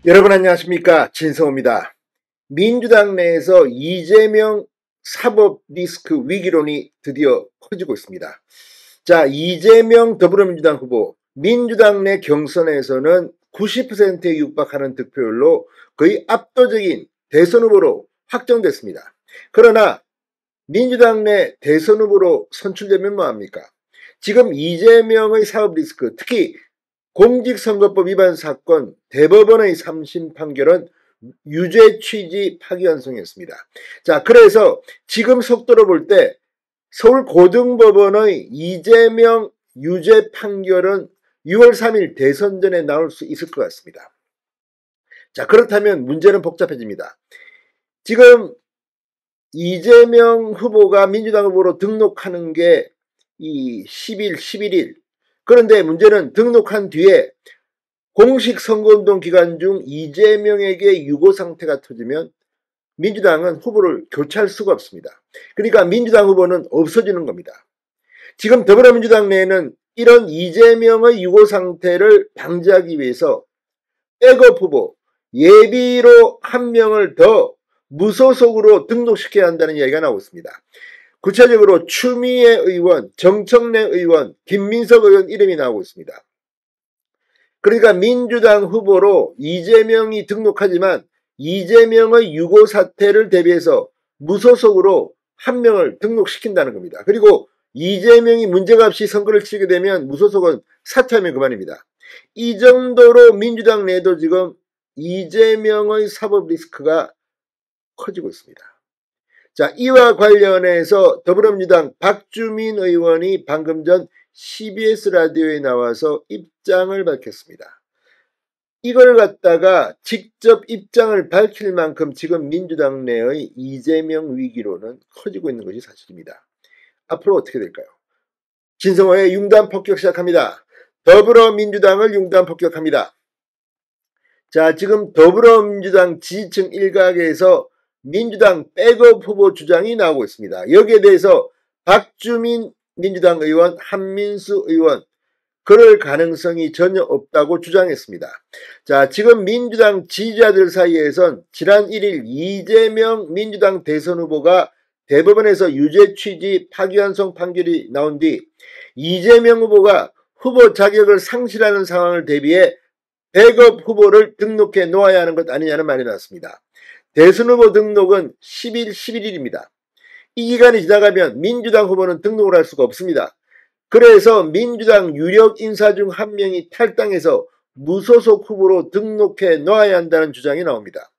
여러분 안녕하십니까, 진성호입니다. 민주당 내에서 이재명 사법 리스크 위기론이 드디어 커지고 있습니다. 자, 이재명 더불어민주당 후보, 민주당 내 경선에서는 90%에 육박하는 득표율로 거의 압도적인 대선 후보로 확정됐습니다. 그러나 민주당 내 대선 후보로 선출되면 뭐합니까? 지금 이재명의 사법 리스크, 특히 공직선거법 위반 사건 대법원의 3심 판결은 유죄 취지 파기환송이었습니다. 자, 그래서 지금 속도로 볼 때 서울고등법원의 이재명 유죄 판결은 6월 3일 대선 전에 나올 수 있을 것 같습니다. 자, 그렇다면 문제는 복잡해집니다. 지금 이재명 후보가 민주당 후보로 등록하는 게 이 10일, 11일. 그런데 문제는 등록한 뒤에 공식 선거운동 기간 중 이재명에게 유고 상태가 터지면 민주당은 후보를 교체할 수가 없습니다. 그러니까 민주당 후보는 없어지는 겁니다. 지금 더불어민주당 내에는 이런 이재명의 유고 상태를 방지하기 위해서 백업 후보, 예비로 한 명을 더 무소속으로 등록시켜야 한다는 이야기가 나오고 있습니다. 구체적으로 추미애 의원, 정청래 의원, 김민석 의원 이름이 나오고 있습니다. 그러니까 민주당 후보로 이재명이 등록하지만 이재명의 유고 사태를 대비해서 무소속으로 한 명을 등록시킨다는 겁니다. 그리고 이재명이 문제가 없이 선거를 치게 되면 무소속은 사퇴하면 그만입니다. 이 정도로 민주당 내도 지금 이재명의 사법 리스크가 커지고 있습니다. 자, 이와 관련해서 더불어민주당 박주민 의원이 방금 전 CBS 라디오에 나와서 입장을 밝혔습니다. 이걸 갖다가 직접 입장을 밝힐 만큼 지금 민주당 내의 이재명 위기로는 커지고 있는 것이 사실입니다. 앞으로 어떻게 될까요? 진성호의 융단 폭격 시작합니다. 더불어민주당을 융단 폭격합니다. 자, 지금 더불어민주당 지지층 일각에서 민주당 백업 후보 주장이 나오고 있습니다. 여기에 대해서 박주민 민주당 의원, 한민수 의원, 그럴 가능성이 전혀 없다고 주장했습니다. 자, 지금 민주당 지지자들 사이에선 지난 1일 이재명 민주당 대선 후보가 대법원에서 유죄 취지 파기환송 판결이 나온 뒤 이재명 후보가 후보 자격을 상실하는 상황을 대비해 백업 후보를 등록해 놓아야 하는 것 아니냐는 말이 나왔습니다. 대선 후보 등록은 10일, 11일입니다. 이 기간이 지나가면 민주당 후보는 등록을 할 수가 없습니다. 그래서 민주당 유력 인사 중 한 명이 탈당해서 무소속 후보로 등록해 놓아야 한다는 주장이 나옵니다.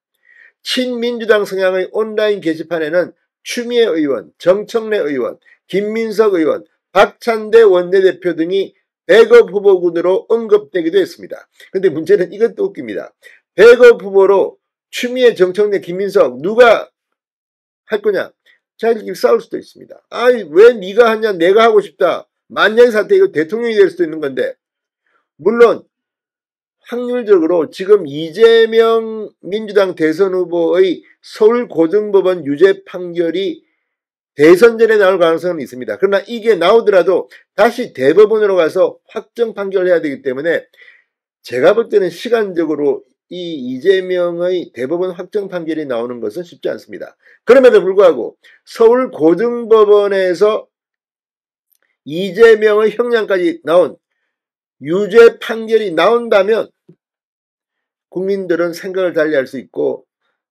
친민주당 성향의 온라인 게시판에는 추미애 의원, 정청래 의원, 김민석 의원, 박찬대 원내대표 등이 백업 후보군으로 언급되기도 했습니다. 그런데 문제는 이것도 웃깁니다. 백업 후보로 추미애, 정청래, 김민석 누가 할 거냐? 자기들끼리 싸울 수도 있습니다. 아이, 왜 네가 하냐? 내가 하고 싶다. 만약에 사태 이거 대통령이 될 수도 있는 건데, 물론 확률적으로 지금 이재명 민주당 대선 후보의 서울고등법원 유죄 판결이 대선 전에 나올 가능성은 있습니다. 그러나 이게 나오더라도 다시 대법원으로 가서 확정 판결해야 되기 때문에 제가 볼 때는 시간적으로 이 이재명의 대법원 확정 판결이 나오는 것은 쉽지 않습니다. 그럼에도 불구하고 서울고등법원에서 이재명의 형량까지 나온 유죄 판결이 나온다면 국민들은 생각을 달리할 수 있고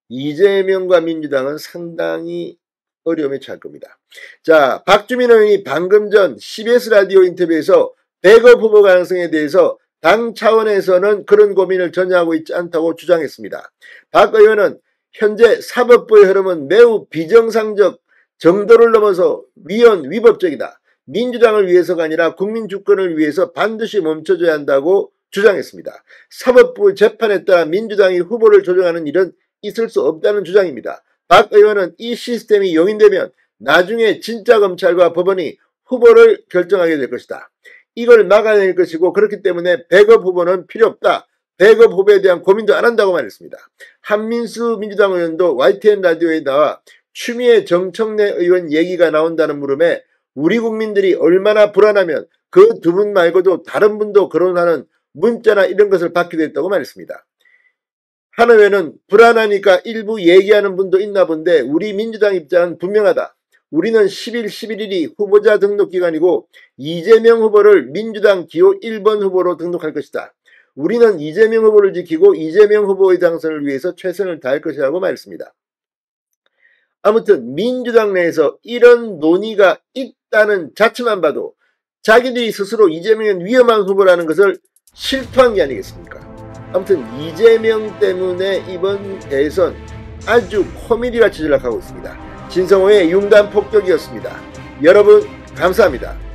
이재명과 민주당은 상당히 어려움에 처할 겁니다. 자, 박주민 의원이 방금 전 CBS 라디오 인터뷰에서 백업 후보 가능성에 대해서 당 차원에서는 그런 고민을 전혀 하고 있지 않다고 주장했습니다. 박 의원은 현재 사법부의 흐름은 매우 비정상적 정도를 넘어서 위법적이다. 민주당을 위해서가 아니라 국민 주권을 위해서 반드시 멈춰줘야 한다고 주장했습니다. 사법부 재판에 따라 민주당이 후보를 조정하는 일은 있을 수 없다는 주장입니다. 박 의원은 이 시스템이 용인되면 나중에 진짜 검찰과 법원이 후보를 결정하게 될 것이다. 이걸 막아낼 것이고 그렇기 때문에 백업 후보는 필요 없다. 백업 후보에 대한 고민도 안 한다고 말했습니다. 한민수 민주당 의원도 YTN 라디오에 나와 추미애 정청래 의원 얘기가 나온다는 물음에 우리 국민들이 얼마나 불안하면 그 두 분 말고도 다른 분도 거론하는 문자나 이런 것을 받게 됐다고 말했습니다. 하나회는 불안하니까 일부 얘기하는 분도 있나 본데 우리 민주당 입장은 분명하다. 우리는 10일, 11일이 후보자 등록 기간이고 이재명 후보를 민주당 기호 1번 후보로 등록할 것이다. 우리는 이재명 후보를 지키고 이재명 후보의 당선을 위해서 최선을 다할 것이라고 말했습니다. 아무튼 민주당 내에서 이런 논의가 있다는 자체만 봐도 자기들이 스스로 이재명은 위험한 후보라는 것을 실토한 게 아니겠습니까? 아무튼 이재명 때문에 이번 대선 아주 코미디같이 전락하고 있습니다. 진성호의 융단 폭격이었습니다. 여러분 감사합니다.